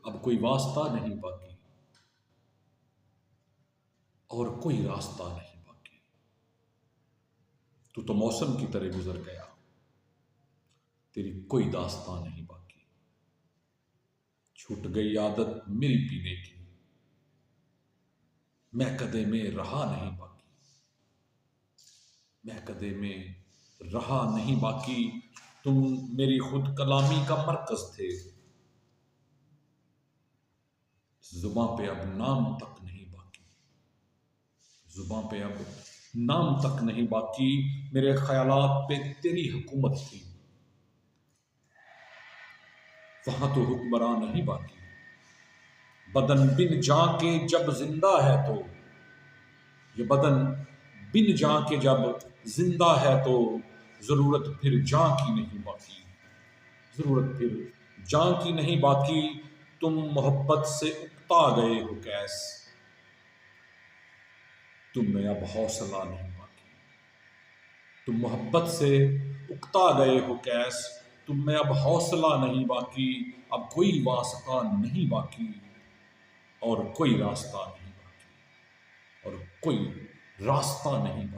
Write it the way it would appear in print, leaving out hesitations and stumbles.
اب کوئی واسطہ نہیں باقی اور کوئی راستہ نہیں باقی۔ تو موسم کی طرح گزر گیا، تیری کوئی داستان نہیں باقی۔ چھوٹ گئی عادت میری پینے کی، میں کدے میں رہا نہیں باقی، میں کدے میں رہا نہیں باقی۔ تم میری خود کلامی کا مرکز تھے، زباں پہ اب نام تک نہیں باقی، زباں پہ اب نام تک نہیں باقی۔ میرے خیالات پہ تیری حکومت تھی، وہاں تو حکمراں نہیں باقی۔ بدن بن جان کے جب زندہ ہے تو، یہ بدن بن جان کے جب زندہ ہے تو، ضرورت پھر جان کی نہیں باقی، ضرورت پھر جان کی نہیں باقی۔ تم محبت سے اکتا گئے ہو کیس، تم میں اب حوصلہ نہیں باقی۔ تم محبت سے اکتا گئے ہو کیس، تم میں اب حوصلہ نہیں باقی۔ اب کوئی واسطہ نہیں باقی اور کوئی راستہ نہیں باقی، اور کوئی راستہ نہیں باقی۔